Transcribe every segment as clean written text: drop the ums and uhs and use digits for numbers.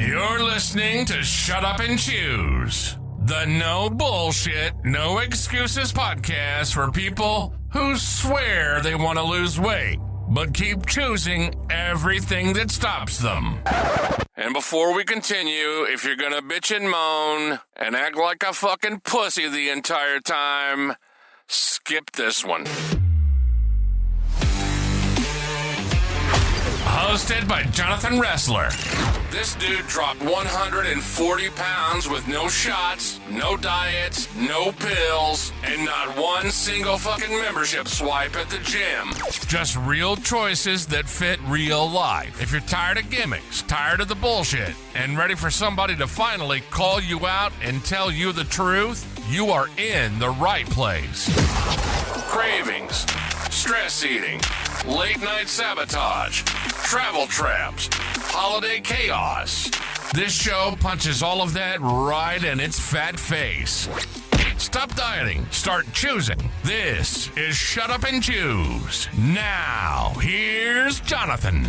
You're listening to Shut Up and Choose, the no bullshit, no excuses podcast for people who swear they want to lose weight, but keep choosing everything that stops them. And before we continue, if you're gonna bitch and moan and act like a fucking pussy the entire time, skip this one. Hosted by Jonathan Wrestler. This dude dropped 140 pounds with no shots, no diets, no pills, and not one single fucking membership swipe at the gym. Just real choices that fit real life. If you're tired of gimmicks, tired of the bullshit, and ready for somebody to finally call you out and tell you the truth, you are in the right place. Cravings, stress eating, late night sabotage, travel traps, holiday chaos. This show punches all of that right in its fat face. Stop dieting, start choosing. This is Shut Up and Choose. Now, here's Jonathan.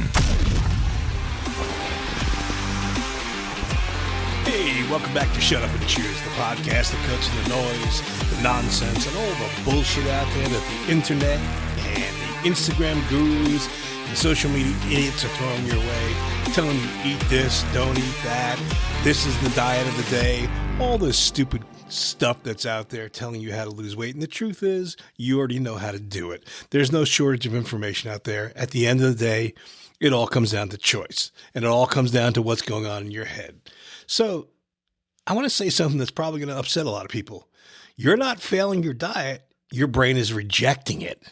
Hey, welcome back to Shut Up and Choose, the podcast that cuts the noise, the nonsense, and all the bullshit out there that the internet and the Instagram gurus and social media idiots are throwing your way, telling you eat this, don't eat that, this is the diet of the day, all this stupid stuff that's out there telling you how to lose weight. And the truth is, you already know how to do it. There's no shortage of information out there. At the end of the day, it all comes down to choice, and it all comes down to what's going on in your head. So I want to say something that's probably going to upset a lot of people. You're not failing your diet. Your brain is rejecting it.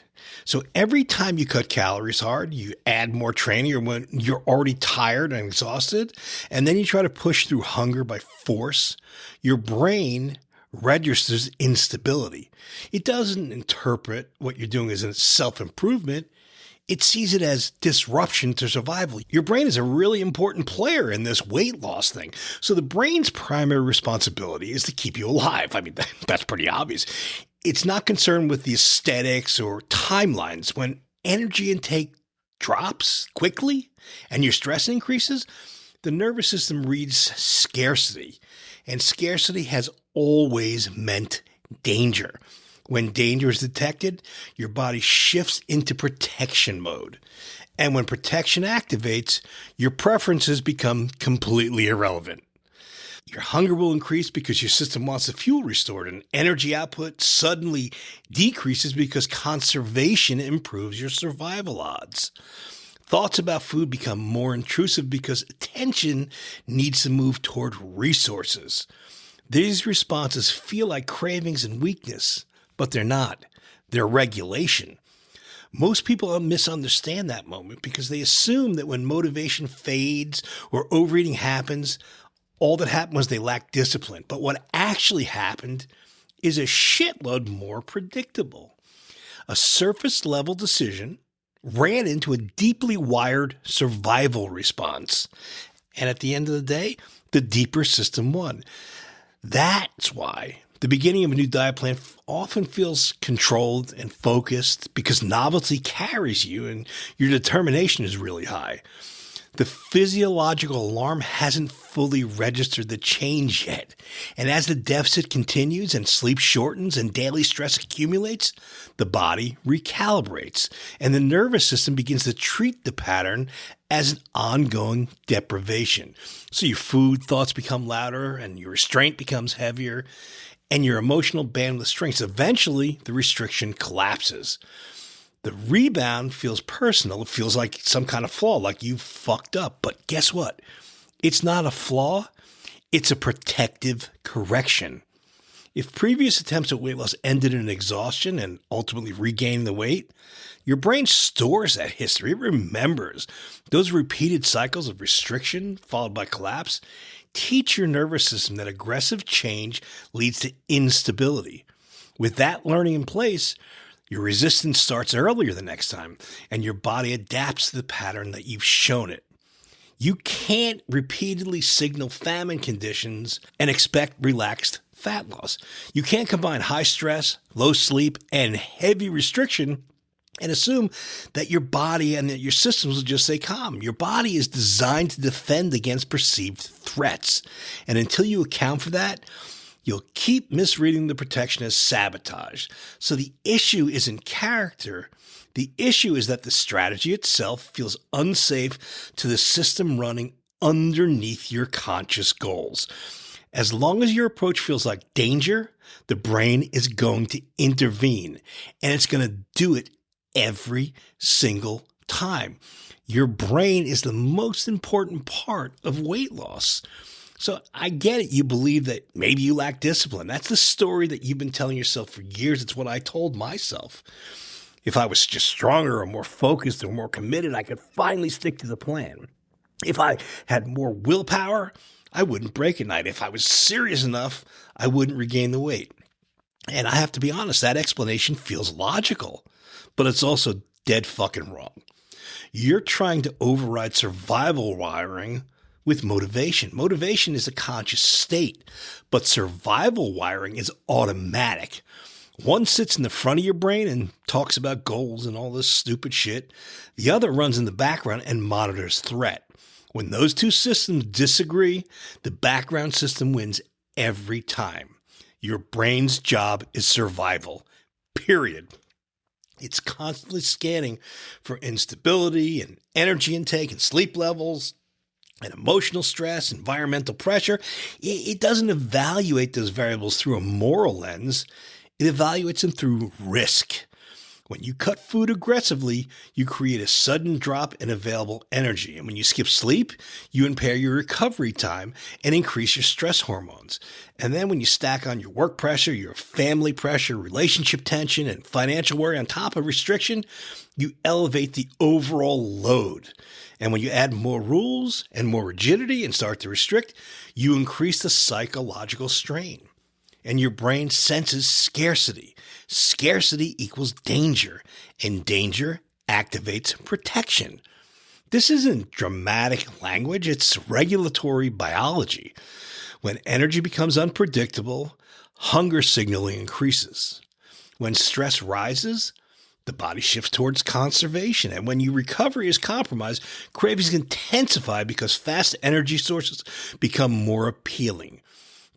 So every time you cut calories hard, you add more training, or when you're already tired and exhausted, and then you try to push through hunger by force, your brain registers instability. It doesn't interpret what you're doing as a self-improvement. It sees it as disruption to survival. Your brain is a really important player in this weight loss thing. So the brain's primary responsibility is to keep you alive. I mean, that's pretty obvious. It's not concerned with the aesthetics or timelines. When energy intake drops quickly and your stress increases, the nervous system reads scarcity. And scarcity has always meant danger. When danger is detected, your body shifts into protection mode. And when protection activates, your preferences become completely irrelevant. Your hunger will increase because your system wants the fuel restored, and energy output suddenly decreases because conservation improves your survival odds. Thoughts about food become more intrusive because attention needs to move toward resources. These responses feel like cravings and weakness, but they're not. They're regulation. Most people misunderstand that moment because they assume that when motivation fades or overeating happens, all that happened was they lacked discipline. But what actually happened is a shitload more predictable. A surface-level decision ran into a deeply wired survival response. And at the end of the day, the deeper system won. That's why the beginning of a new diet plan often feels controlled and focused because novelty carries you and your determination is really high. The physiological alarm hasn't fully registered the change yet. And as the deficit continues and sleep shortens and daily stress accumulates, the body recalibrates and the nervous system begins to treat the pattern as an ongoing deprivation. So your food thoughts become louder and your restraint becomes heavier and your emotional bandwidth shrinks. Eventually, the restriction collapses. The rebound feels personal. It feels like some kind of flaw, like you fucked up. But guess what? It's not a flaw. It's a protective correction. If previous attempts at weight loss ended in exhaustion and ultimately regaining the weight, your brain stores that history. It remembers. Those repeated cycles of restriction followed by collapse teach your nervous system that aggressive change leads to instability. With that learning in place, your resistance starts earlier the next time, and your body adapts to the pattern that you've shown it. You can't repeatedly signal famine conditions and expect relaxed fat loss. You can't combine high stress, low sleep, and heavy restriction and assume that your body and that your systems will just stay calm. Your body is designed to defend against perceived threats. And until you account for that, you'll keep misreading the protection as sabotage. So the issue isn't character. The issue is that the strategy itself feels unsafe to the system running underneath your conscious goals. As long as your approach feels like danger, the brain is going to intervene, and it's going to do it every single time. Your brain is the most important part of weight loss. So I get it. You believe that maybe you lack discipline. That's the story that you've been telling yourself for years. It's what I told myself. If I was just stronger or more focused or more committed, I could finally stick to the plan. If I had more willpower, I wouldn't break at night. If I was serious enough, I wouldn't regain the weight. And I have to be honest, that explanation feels logical, but it's also dead fucking wrong. You're trying to override survival wiring with motivation. Motivation is a conscious state, but survival wiring is automatic. One sits in the front of your brain and talks about goals and all this stupid shit. The other runs in the background and monitors threat. When those two systems disagree, the background system wins every time. Your brain's job is survival, period. It's constantly scanning for instability and energy intake and sleep levels and emotional stress, environmental pressure. It doesn't evaluate those variables through a moral lens. It evaluates them through risk. When you cut food aggressively, you create a sudden drop in available energy. And when you skip sleep, you impair your recovery time and increase your stress hormones. And then when you stack on your work pressure, your family pressure, relationship tension, and financial worry on top of restriction, you elevate the overall load. And when you add more rules and more rigidity and start to restrict, you increase the psychological strain. And your brain senses scarcity. Scarcity equals danger, and danger activates protection. This isn't dramatic language, it's regulatory biology. When energy becomes unpredictable, hunger signaling increases. When stress rises, the body shifts towards conservation. And when your recovery is compromised, cravings intensify because fast energy sources become more appealing.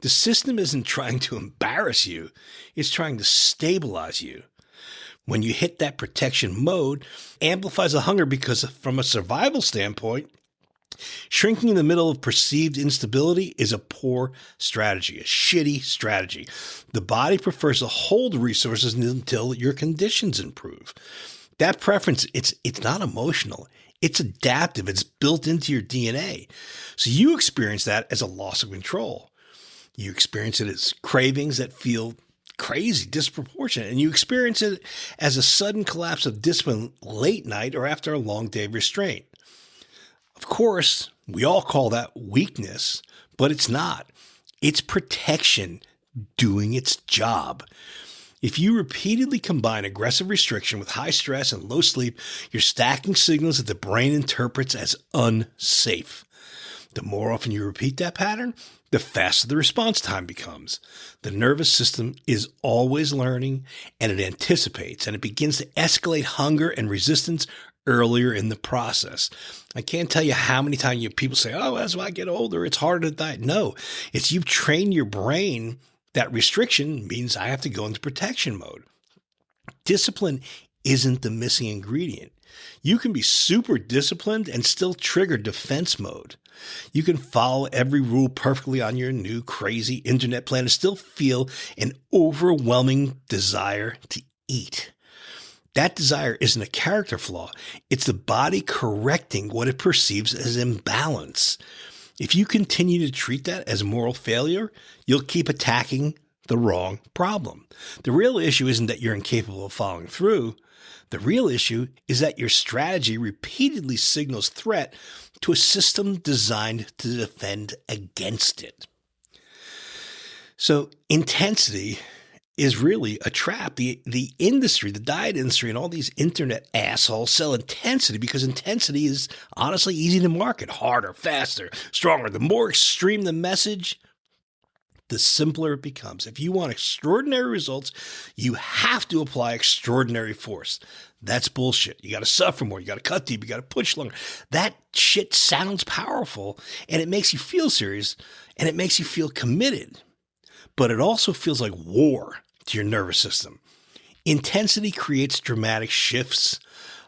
The system isn't trying to embarrass you. It's trying to stabilize you. When you hit that protection mode, amplifies the hunger because from a survival standpoint, shrinking in the middle of perceived instability is a poor strategy, a shitty strategy. The body prefers to hold resources until your conditions improve. That preference, it's not emotional. It's adaptive. It's built into your DNA. So you experience that as a loss of control. You experience it as cravings that feel crazy, disproportionate, and you experience it as a sudden collapse of discipline late night or after a long day of restraint. Of course, we all call that weakness, but it's not. It's protection doing its job. If you repeatedly combine aggressive restriction with high stress and low sleep, you're stacking signals that the brain interprets as unsafe. The more often you repeat that pattern, the faster the response time becomes. The nervous system is always learning, and it anticipates, and it begins to escalate hunger and resistance earlier in the process. I can't tell you how many times people say, oh, as I get older, it's harder to diet. No, it's you've trained your brain that restriction means I have to go into protection mode. Discipline isn't the missing ingredient. You can be super disciplined and still trigger defense mode. You can follow every rule perfectly on your new crazy internet plan and still feel an overwhelming desire to eat. That desire isn't a character flaw. It's the body correcting what it perceives as imbalance. If you continue to treat that as moral failure, you'll keep attacking the wrong problem. The real issue isn't that you're incapable of following through. The real issue is that your strategy repeatedly signals threat to a system designed to defend against it. So intensity is really a trap. The industry, the diet industry, and all these internet assholes sell intensity because intensity is honestly easy to market. Harder, faster, stronger. The more extreme the message, the simpler it becomes. If you want extraordinary results, you have to apply extraordinary force. That's bullshit. You got to suffer more. You got to cut deep. You got to push longer. That shit sounds powerful, and it makes you feel serious, and it makes you feel committed. But it also feels like war to your nervous system. Intensity creates dramatic shifts,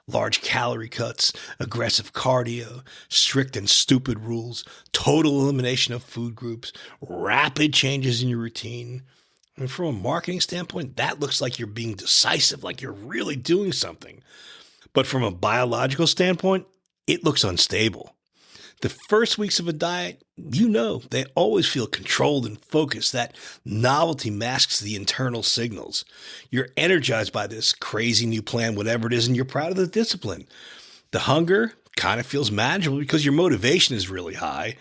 large calorie cuts, aggressive cardio, strict and stupid rules, total elimination of food groups, rapid changes in your routine. And from a marketing standpoint, that looks like you're being decisive, like you're really doing something. But from a biological standpoint, it looks unstable. The first weeks of a diet, they always feel controlled and focused. That novelty masks the internal signals. You're energized by this crazy new plan, whatever it is, and you're proud of the discipline. The hunger kind of feels manageable because your motivation is really high,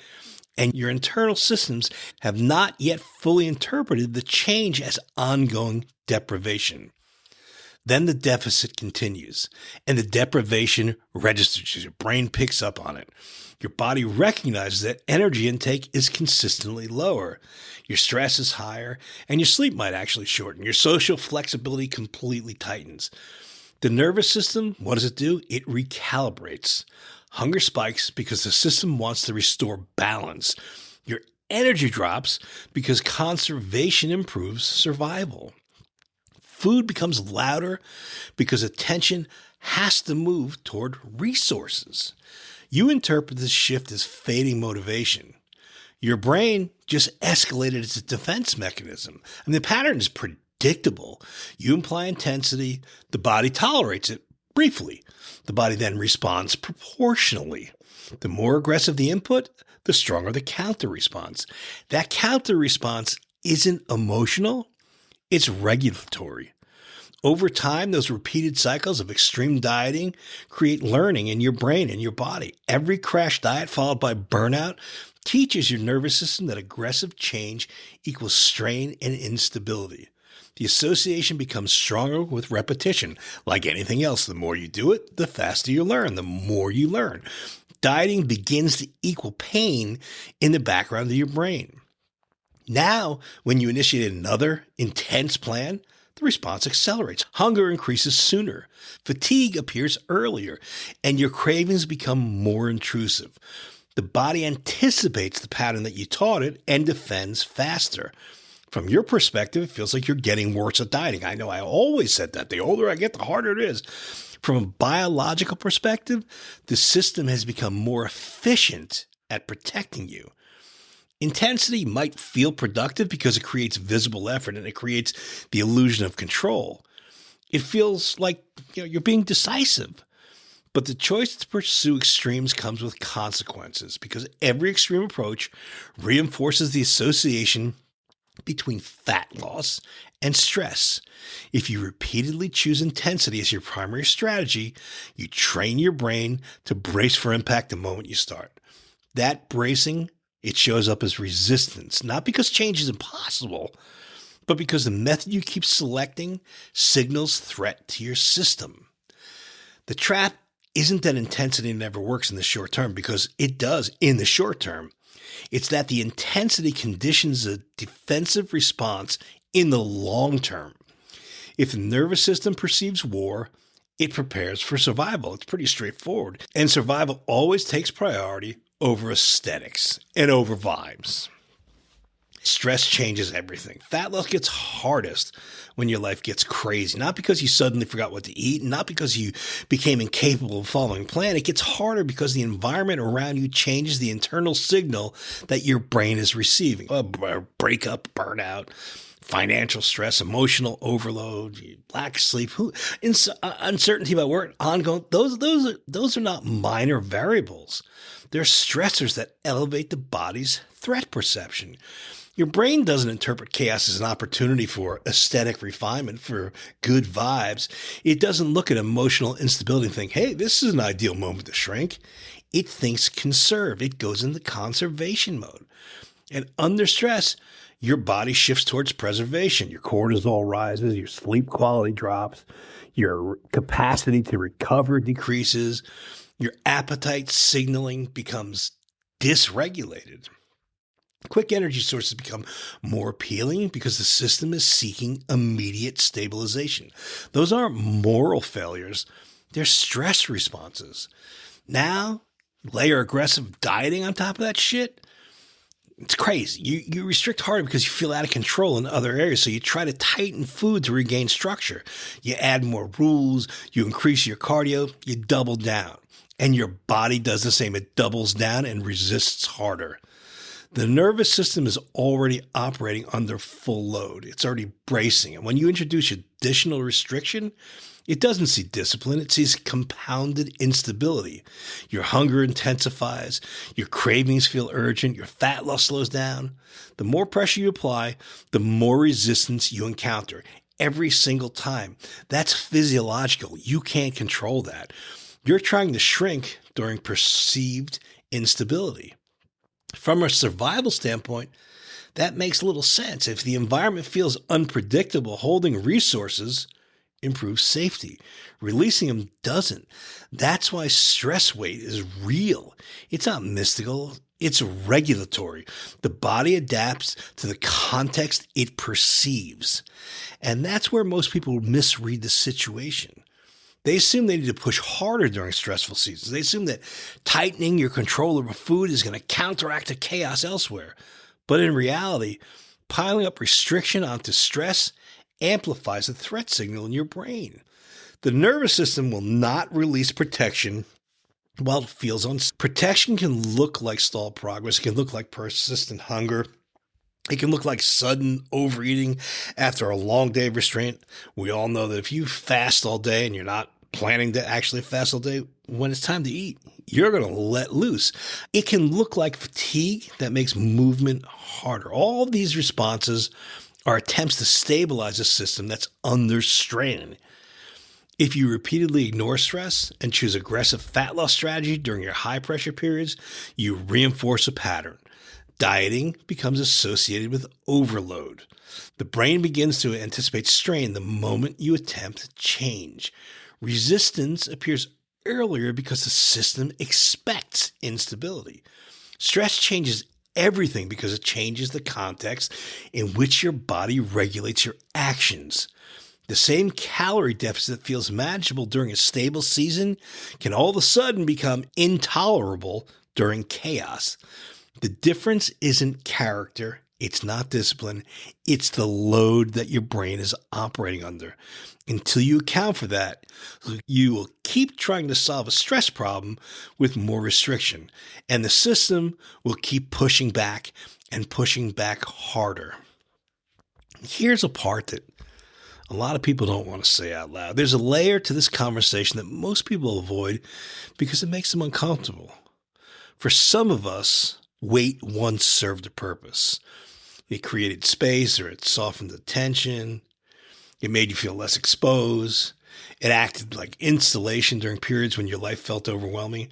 and your internal systems have not yet fully interpreted the change as ongoing deprivation. Then the deficit continues, and the deprivation registers. Your brain picks up on it. Your body recognizes that energy intake is consistently lower. Your stress is higher, and your sleep might actually shorten. Your social flexibility completely tightens. The nervous system, what does it do? It recalibrates. Hunger spikes because the system wants to restore balance. Your energy drops because conservation improves survival. Food becomes louder because attention has to move toward resources. You interpret this shift as fading motivation. Your brain just escalated its defense mechanism. The pattern is predictable. You imply intensity, the body tolerates it briefly. The body then responds proportionally. The more aggressive the input, the stronger the counter response. That counter response isn't emotional, it's regulatory. Over time, those repeated cycles of extreme dieting create learning in your brain and your body. Every crash diet followed by burnout teaches your nervous system that aggressive change equals strain and instability. The association becomes stronger with repetition. Like anything else, the more you do it, the faster you learn, the more you learn. Dieting begins to equal pain in the background of your brain. Now, when you initiate another intense plan, the response accelerates. Hunger increases sooner. Fatigue appears earlier, and your cravings become more intrusive. The body anticipates the pattern that you taught it and defends faster. From your perspective, it feels like you're getting worse at dieting. I know I always said that. The older I get, the harder it is. From a biological perspective, the system has become more efficient at protecting you. Intensity might feel productive because it creates visible effort and it creates the illusion of control. It feels like you're being decisive. But the choice to pursue extremes comes with consequences because every extreme approach reinforces the association between fat loss and stress. If you repeatedly choose intensity as your primary strategy, you train your brain to brace for impact the moment you start. That bracing, it shows up as resistance, not because change is impossible, but because the method you keep selecting signals threat to your system. The trap isn't that intensity never works in the short term, because it does in the short term. It's that the intensity conditions a defensive response in the long term. If the nervous system perceives war, it prepares for survival. It's pretty straightforward. And survival always takes priority over aesthetics and over vibes. Stress changes everything. Fat loss gets hardest when your life gets crazy. Not because you suddenly forgot what to eat, not because you became incapable of following a plan. It gets harder because the environment around you changes the internal signal that your brain is receiving. A breakup, burnout, financial stress, emotional overload, lack of sleep, uncertainty about work, ongoing. Those are not minor variables. They're stressors that elevate the body's threat perception. Your brain doesn't interpret chaos as an opportunity for aesthetic refinement, for good vibes. It doesn't look at emotional instability and think, hey, this is an ideal moment to shrink. It thinks conserve. It goes into conservation mode. And under stress, your body shifts towards preservation. Your cortisol rises, your sleep quality drops, your capacity to recover decreases, your appetite signaling becomes dysregulated. Quick energy sources become more appealing because the system is seeking immediate stabilization. Those aren't moral failures, they're stress responses. Now, layer aggressive dieting on top of that shit. It's crazy. You restrict harder because you feel out of control in other areas. So you try to tighten food to regain structure. You add more rules. You increase your cardio. You double down. And your body does the same. It doubles down and resists harder. The nervous system is already operating under full load. It's already bracing. And when you introduce additional restriction, it doesn't see discipline. It sees compounded instability. Your hunger intensifies. Your cravings feel urgent. Your fat loss slows down. The more pressure you apply, the more resistance you encounter every single time. That's physiological. You can't control that. You're trying to shrink during perceived instability. From a survival standpoint, that makes little sense. If the environment feels unpredictable, holding resources improves safety. Releasing them doesn't. That's why stress weight is real. It's not mystical. It's regulatory. The body adapts to the context it perceives. And that's where most people misread the situation. They assume they need to push harder during stressful seasons. They assume that tightening your control over food is going to counteract the chaos elsewhere. But in reality, piling up restriction onto stress amplifies the threat signal in your brain. The nervous system will not release protection while it feels unsafe. Protection can look like stalled progress. It can look like persistent hunger. It can look like sudden overeating after a long day of restraint. We all know that if you fast all day and you're not planning to actually fast all day, when it's time to eat, you're going to let loose. It can look like fatigue that makes movement harder. All of these responses are attempts to stabilize a system that's under strain. If you repeatedly ignore stress and choose aggressive fat loss strategy during your high pressure periods, you reinforce a pattern. Dieting becomes associated with overload. The brain begins to anticipate strain the moment you attempt change. Resistance appears earlier because the system expects instability. Stress changes everything because it changes the context in which your body regulates your actions. The same calorie deficit that feels manageable during a stable season can all of a sudden become intolerable during chaos. The difference isn't character. It's not discipline. It's the load that your brain is operating under. Until you account for that, you will keep trying to solve a stress problem with more restriction, and the system will keep pushing back and pushing back harder. Here's a part that a lot of people don't want to say out loud. There's a layer to this conversation that most people avoid because it makes them uncomfortable. For some of us, weight once served a purpose. It created space, or it softened the tension. It made you feel less exposed. It acted like insulation during periods when your life felt overwhelming.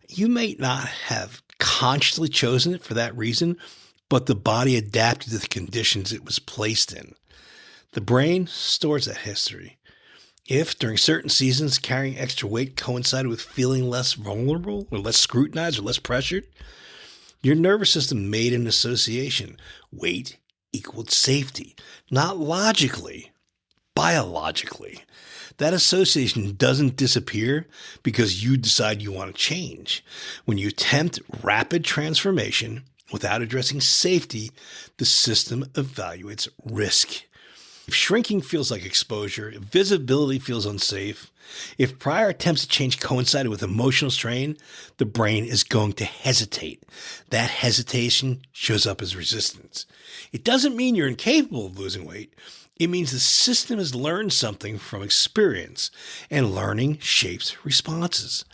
You may not have consciously chosen it for that reason, but the body adapted to the conditions it was placed in. The brain stores that history. If, during certain seasons, carrying extra weight coincided with feeling less vulnerable or less scrutinized or less pressured, your nervous system made an association. Weight equaled safety, not logically, biologically. That association doesn't disappear because you decide you want to change. When you attempt rapid transformation without addressing safety, the system evaluates risk. If shrinking feels like exposure, if visibility feels unsafe, if prior attempts to change coincided with emotional strain, the brain is going to hesitate. That hesitation shows up as resistance. It doesn't mean you're incapable of losing weight. It means the system has learned something from experience, and learning shapes responses.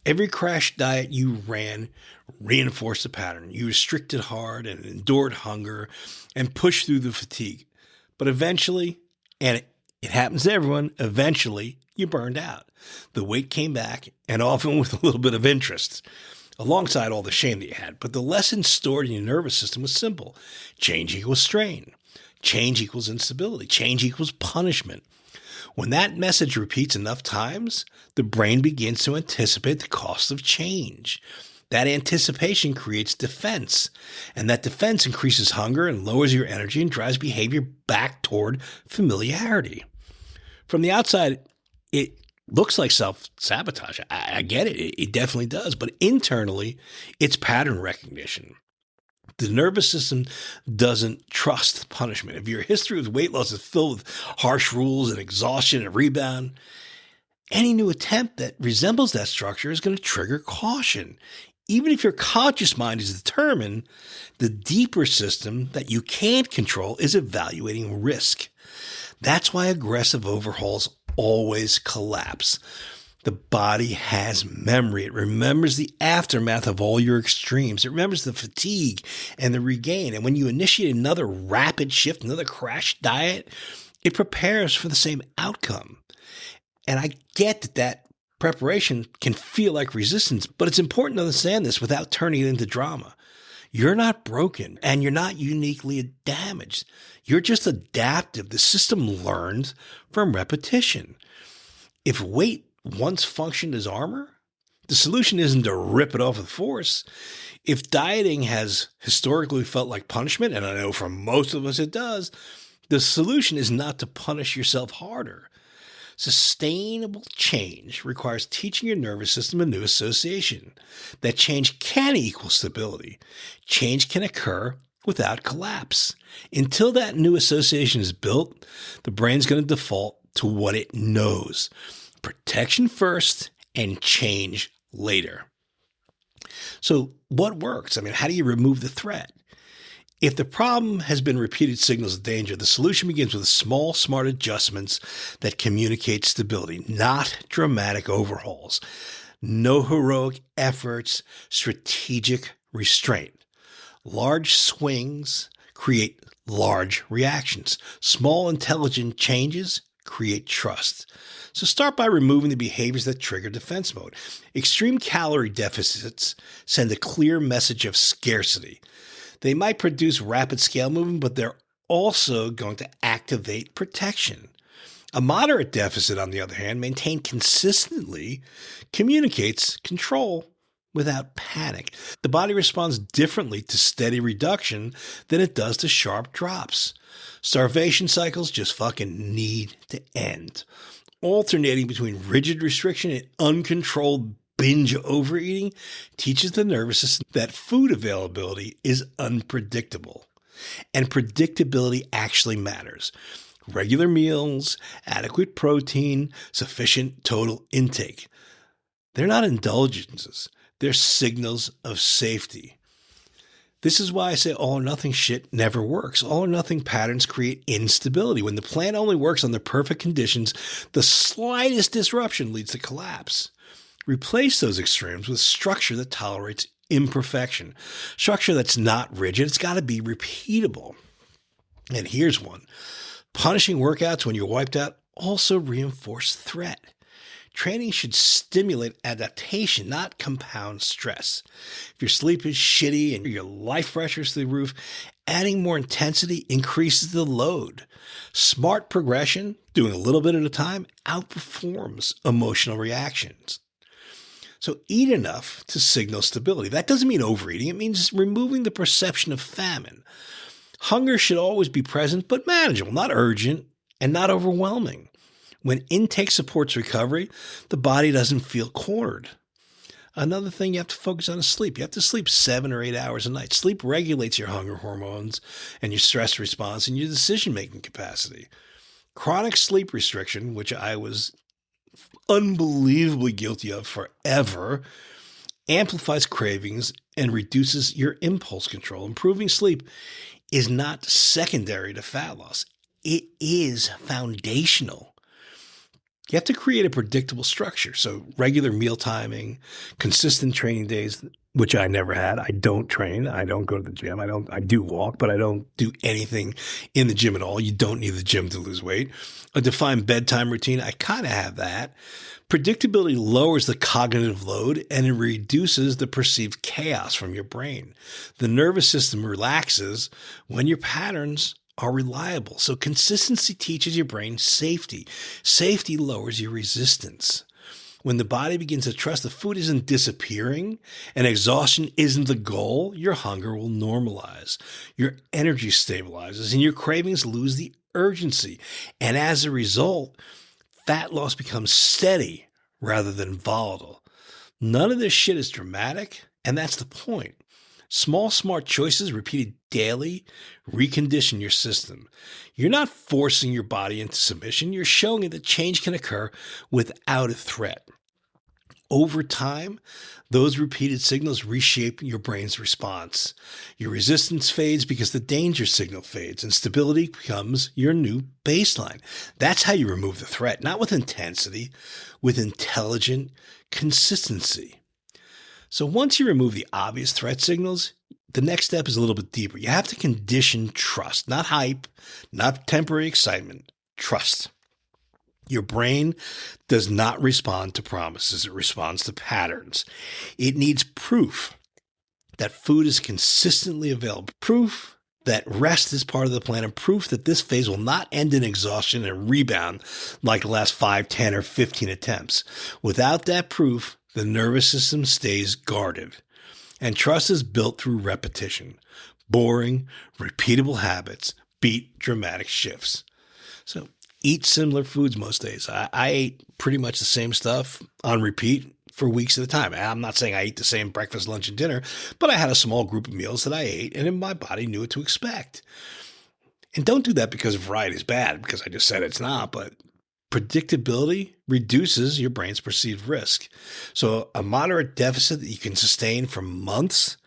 Every crash diet you ran reinforced the pattern. You restricted hard and endured hunger and pushed through the fatigue. But eventually, and it happens to everyone, eventually you burned out. The weight came back, and often with a little bit of interest, alongside all the shame that you had. But the lesson stored in your nervous system was simple. Change equals strain. Change equals instability. Change equals punishment. When that message repeats enough times, the brain begins to anticipate the cost of change. That anticipation creates defense, and that defense increases hunger and lowers your energy and drives behavior back toward familiarity. From the outside, it looks like self-sabotage. I get it. It definitely does. But internally, it's pattern recognition. The nervous system doesn't trust punishment. If your history with weight loss is filled with harsh rules and exhaustion and rebound, any new attempt that resembles that structure is going to trigger caution. Even if your conscious mind is determined, the deeper system that you can't control is evaluating risk. That's why aggressive overhauls always collapse. The body has memory. It remembers the aftermath of all your extremes. It remembers the fatigue and the regain. And when you initiate another rapid shift, another crash diet, it prepares for the same outcome. And I get that preparation can feel like resistance, but it's important to understand this without turning it into drama. You're not broken and you're not uniquely damaged. You're just adaptive. The system learned from repetition. If weight once functioned as armor, the solution isn't to rip it off with force. If dieting has historically felt like punishment, and I know for most of us it does, the solution is not to punish yourself harder. Sustainable change requires teaching your nervous system a new association. That change can equal stability. Change can occur without collapse. Until that new association is built, the brain's going to default to what it knows. Protection first and change later. So what works? I mean, how do you remove the threat? If the problem has been repeated signals of danger, the solution begins with small, smart adjustments that communicate stability, not dramatic overhauls. No heroic efforts, strategic restraint. Large swings create large reactions. Small, intelligent changes create trust. So start by removing the behaviors that trigger defense mode. Extreme calorie deficits send a clear message of scarcity. They might produce rapid scale movement, but they're also going to activate protection. A moderate deficit, on the other hand, maintained consistently, communicates control without panic. The body responds differently to steady reduction than it does to sharp drops. Starvation cycles just fucking need to end. Alternating between rigid restriction and uncontrolled binge overeating teaches the nervous system that food availability is unpredictable. And predictability actually matters. Regular meals, adequate protein, sufficient total intake. They're not indulgences. They're signals of safety. This is why I say all or nothing shit never works. All or nothing patterns create instability. When the plan only works under perfect conditions, the slightest disruption leads to collapse. Replace those extremes with structure that tolerates imperfection. Structure that's not rigid. It's got to be repeatable. And here's one. Punishing workouts when you're wiped out also reinforce threat. Training should stimulate adaptation, not compound stress. If your sleep is shitty and your life pressure is through the roof, adding more intensity increases the load. Smart progression, doing a little bit at a time, outperforms emotional reactions. So eat enough to signal stability. That doesn't mean overeating. It means removing the perception of famine. Hunger should always be present, but manageable, not urgent and not overwhelming. When intake supports recovery, the body doesn't feel cornered. Another thing you have to focus on is sleep. You have to sleep 7 or 8 hours a night. Sleep regulates your hunger hormones and your stress response and your decision-making capacity. Chronic sleep restriction, which I was unbelievably guilty of forever, amplifies cravings and reduces your impulse control. Improving sleep is not secondary to fat loss. It is foundational. You have to create a predictable structure. So regular meal timing, consistent training days, which I never had. I don't train. I don't go to the gym. I do walk, but I don't do anything in the gym at all. You don't need the gym to lose weight. A defined bedtime routine. I kind of have that. Predictability lowers the cognitive load and it reduces the perceived chaos from your brain. The nervous system relaxes when your patterns are reliable. So consistency teaches your brain safety. Safety lowers your resistance. When the body begins to trust the food isn't disappearing and exhaustion isn't the goal, your hunger will normalize, your energy stabilizes, and your cravings lose the urgency. And as a result, fat loss becomes steady rather than volatile. None of this shit is dramatic, and that's the point. Small, smart choices repeated daily recondition your system. You're not forcing your body into submission. You're showing it that change can occur without a threat. Over time, those repeated signals reshape your brain's response. Your resistance fades because the danger signal fades, and stability becomes your new baseline. That's how you remove the threat, not with intensity, with intelligent consistency. So once you remove the obvious threat signals, the next step is a little bit deeper. You have to condition trust, not hype, not temporary excitement, trust. Your brain does not respond to promises. It responds to patterns. It needs proof that food is consistently available, proof that rest is part of the plan, and proof that this phase will not end in exhaustion and rebound like the last 5, 10, or 15 attempts. Without that proof, the nervous system stays guarded. And trust is built through repetition. Boring, repeatable habits beat dramatic shifts. So eat similar foods most days. I ate pretty much the same stuff on repeat for weeks at a time. I'm not saying I ate the same breakfast, lunch, and dinner, but I had a small group of meals that I ate, and my body knew what to expect. And don't do that because variety is bad, because I just said it's not, but predictability reduces your brain's perceived risk. So a moderate deficit that you can sustain for months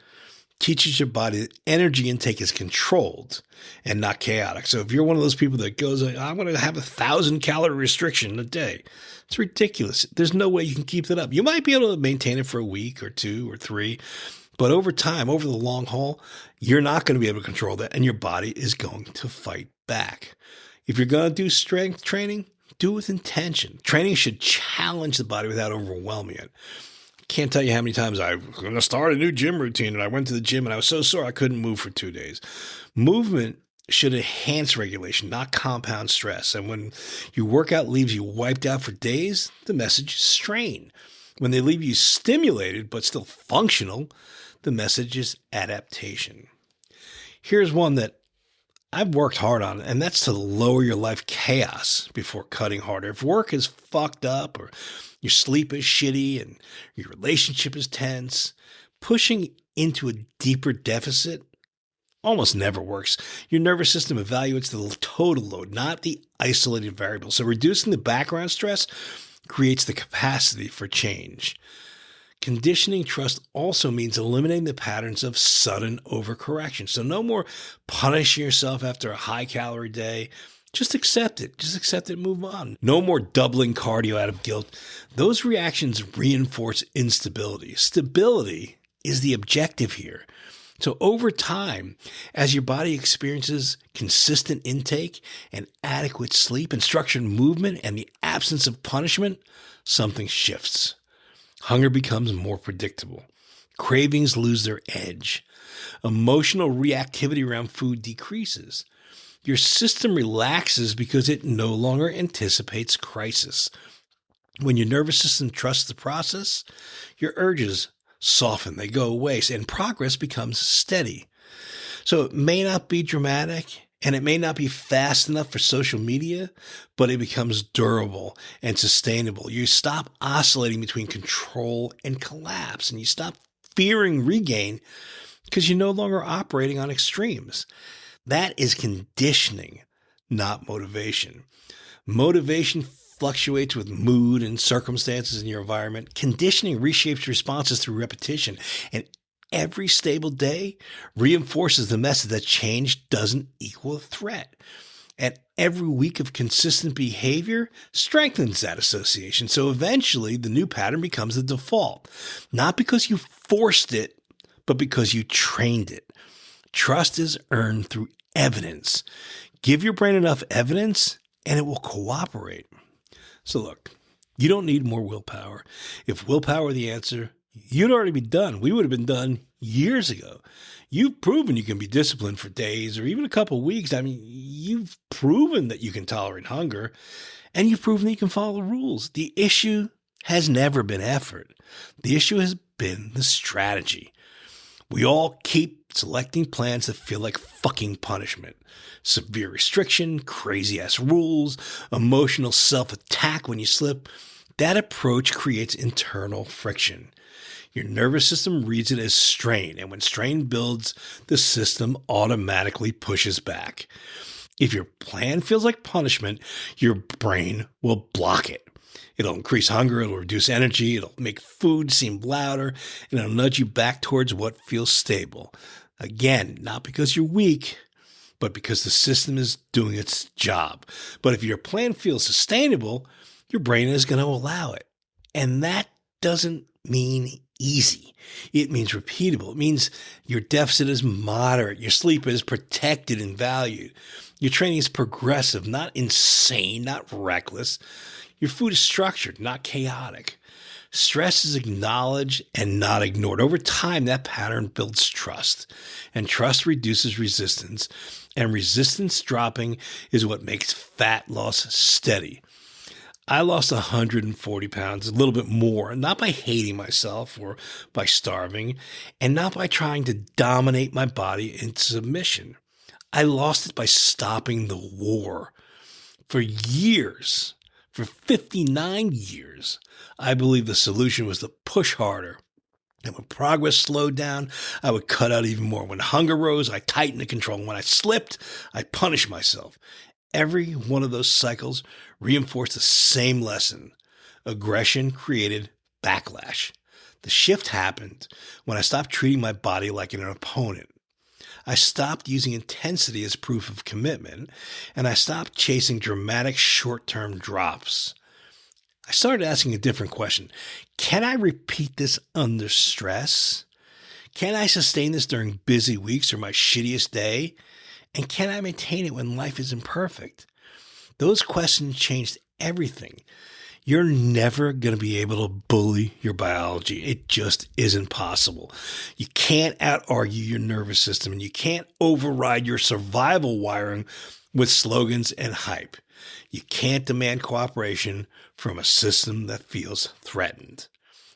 teaches your body that energy intake is controlled and not chaotic. So if you're one of those people that goes, I'm going to have 1,000 calorie restriction a day, it's ridiculous. There's no way you can keep that up. You might be able to maintain it for a week or 2 or 3, but over time, over the long haul, you're not going to be able to control that, and your body is going to fight back. If you're going to do strength training, do it with intention. Training should challenge the body without overwhelming it. Can't tell you how many times I was going to start a new gym routine and I went to the gym and I was so sore I couldn't move for 2 days. Movement should enhance regulation, not compound stress. And when your workout leaves you wiped out for days, the message is strain. When they leave you stimulated but still functional, the message is adaptation. Here's one that I've worked hard on, and that's to lower your life chaos before cutting harder. If work is fucked up or your sleep is shitty and your relationship is tense, pushing into a deeper deficit almost never works. Your nervous system evaluates the total load, not the isolated variable. So reducing the background stress creates the capacity for change. Conditioning trust also means eliminating the patterns of sudden overcorrection. So no more punishing yourself after a high-calorie day. Just accept it. Just accept it and move on. No more doubling cardio out of guilt. Those reactions reinforce instability. Stability is the objective here. So over time, as your body experiences consistent intake and adequate sleep and structured movement and the absence of punishment, something shifts. Hunger becomes more predictable. Cravings lose their edge. Emotional reactivity around food decreases. Your system relaxes because it no longer anticipates crisis. When your nervous system trusts the process, your urges soften, they go away, and progress becomes steady. So it may not be dramatic, and it may not be fast enough for social media, but it becomes durable and sustainable. You stop oscillating between control and collapse, and you stop fearing regain because you're no longer operating on extremes. That is conditioning, not motivation. Motivation fluctuates with mood and circumstances in your environment. Conditioning reshapes responses through repetition, and every stable day reinforces the message that change doesn't equal a threat. And every week of consistent behavior strengthens that association. So eventually the new pattern becomes the default, not because you forced it, but because you trained it. Trust is earned through evidence. Give your brain enough evidence and it will cooperate. So look, you don't need more willpower. If willpower were the answer, you'd already be done. We would have been done years ago. You've proven you can be disciplined for days or even a couple of weeks. I mean, you've proven that you can tolerate hunger, and you've proven that you can follow the rules. The issue has never been effort. The issue has been the strategy. We all keep selecting plans that feel like fucking punishment. Severe restriction, crazy-ass rules, emotional self-attack when you slip. That approach creates internal friction. Your nervous system reads it as strain, and when strain builds, the system automatically pushes back. If your plan feels like punishment, your brain will block it. It'll increase hunger, it'll reduce energy, it'll make food seem louder, and it'll nudge you back towards what feels stable. Again, not because you're weak, but because the system is doing its job. But if your plan feels sustainable, your brain is going to allow it. And that doesn't mean easy. It means repeatable. It means your deficit is moderate. Your sleep is protected and valued. Your training is progressive, not insane, not reckless. Your food is structured, not chaotic. Stress is acknowledged and not ignored. Over time, that pattern builds trust, and trust reduces resistance, and resistance dropping is what makes fat loss steady. I lost 140 pounds, a little bit more, not by hating myself or by starving, and not by trying to dominate my body into submission. I lost it by stopping the war. For years, for 59 years, I believed the solution was to push harder. And when progress slowed down, I would cut out even more. When hunger rose, I tightened the control. When I slipped, I punished myself. Every one of those cycles reinforced the same lesson. Aggression created backlash. The shift happened when I stopped treating my body like an opponent. I stopped using intensity as proof of commitment, and I stopped chasing dramatic short-term drops. I started asking a different question. Can I repeat this under stress? Can I sustain this during busy weeks or my shittiest day? And can I maintain it when life isn't perfect? Those questions changed everything. You're never going to be able to bully your biology. It just isn't possible. You can't out-argue your nervous system, and you can't override your survival wiring with slogans and hype. You can't demand cooperation from a system that feels threatened.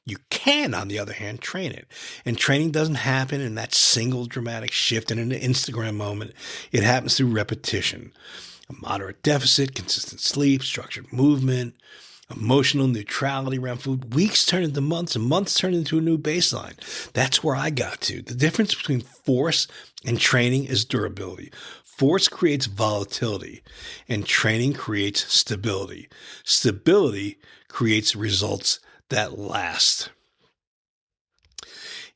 You can, on the other hand, train it. And training doesn't happen in that single dramatic shift in an Instagram moment. It happens through repetition. A moderate deficit, consistent sleep, structured movement, emotional neutrality around food. Weeks turn into months, and months turn into a new baseline. That's where I got to. The difference between force and training is durability. Force creates volatility, and training creates stability. Stability creates results that last.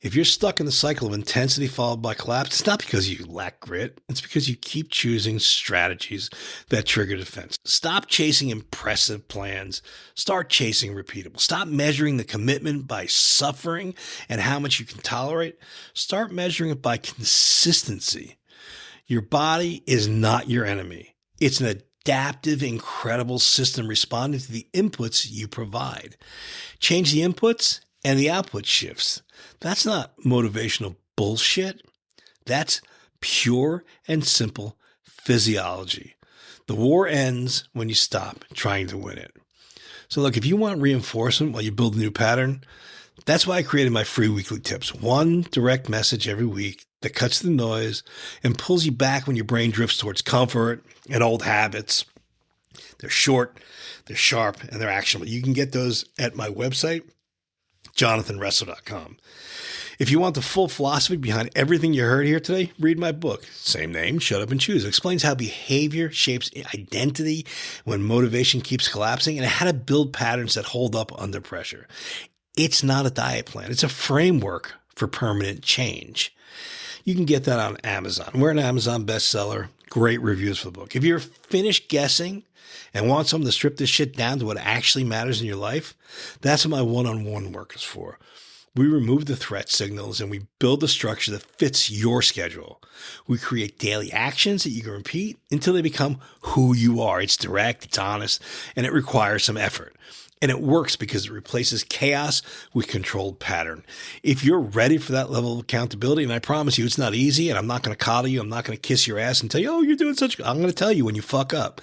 If you're stuck in the cycle of intensity followed by collapse, it's not because you lack grit. It's because you keep choosing strategies that trigger defense. Stop chasing impressive plans. Start chasing repeatable. Stop measuring the commitment by suffering and how much you can tolerate. Start measuring it by consistency. Your body is not your enemy. It's an adaptive, incredible system responding to the inputs you provide. Change the inputs and the output shifts. That's not motivational bullshit. That's pure and simple physiology. The war ends when you stop trying to win it. So look, if you want reinforcement while you build a new pattern, that's why I created my free weekly tips. One direct message every week that cuts the noise and pulls you back when your brain drifts towards comfort and old habits. They're short, they're sharp, and they're actionable. You can get those at my website, jonathanwrestler.com. If you want the full philosophy behind everything you heard here today, read my book. Same name, Shut Up and Choose. It explains how behavior shapes identity when motivation keeps collapsing and how to build patterns that hold up under pressure. It's not a diet plan. It's a framework for permanent change. You can get that on Amazon. We're an Amazon bestseller. Great reviews for the book. If you're finished guessing and want someone to strip this shit down to what actually matters in your life, that's what my one-on-one work is for. We remove the threat signals and we build a structure that fits your schedule. We create daily actions that you can repeat until they become who you are. It's direct, it's honest, and it requires some effort. And it works because it replaces chaos with controlled pattern. If you're ready for that level of accountability, and I promise you it's not easy, and I'm not going to coddle you, I'm not going to kiss your ass and tell you, oh, you're doing such good. I'm going to tell you when you fuck up.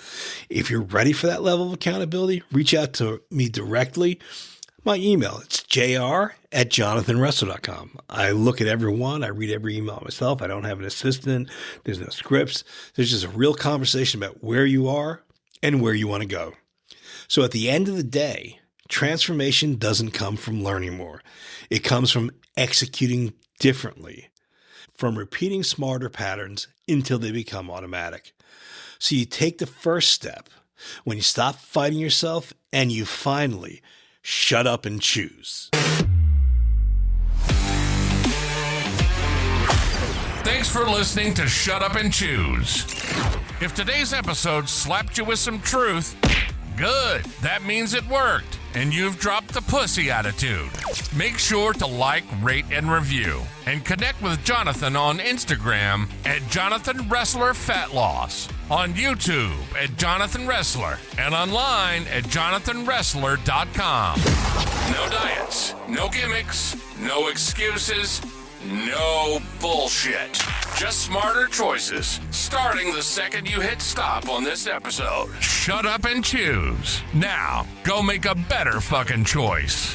If you're ready for that level of accountability, reach out to me directly. My email, it's jr@jonathanrussell.com. I look at every one. I read every email myself. I don't have an assistant. There's no scripts. There's just a real conversation about where you are and where you want to go. So at the end of the day, transformation doesn't come from learning more. It comes from executing differently, from repeating smarter patterns until they become automatic. So you take the first step when you stop fighting yourself and you finally shut up and choose. Thanks for listening to Shut Up and Choose. If today's episode slapped you with some truth, good. That means it worked, and you've dropped the pussy attitude. Make sure to like, rate, and review. And connect with Jonathan on Instagram at Jonathan Wrestler Fat Loss, on YouTube at Jonathan Wrestler, and online at jonathanwrestler.com. No diets, no gimmicks, no excuses, no bullshit. Just smarter choices, starting the second you hit stop on this episode. Shut up and choose. Now, go make a better fucking choice.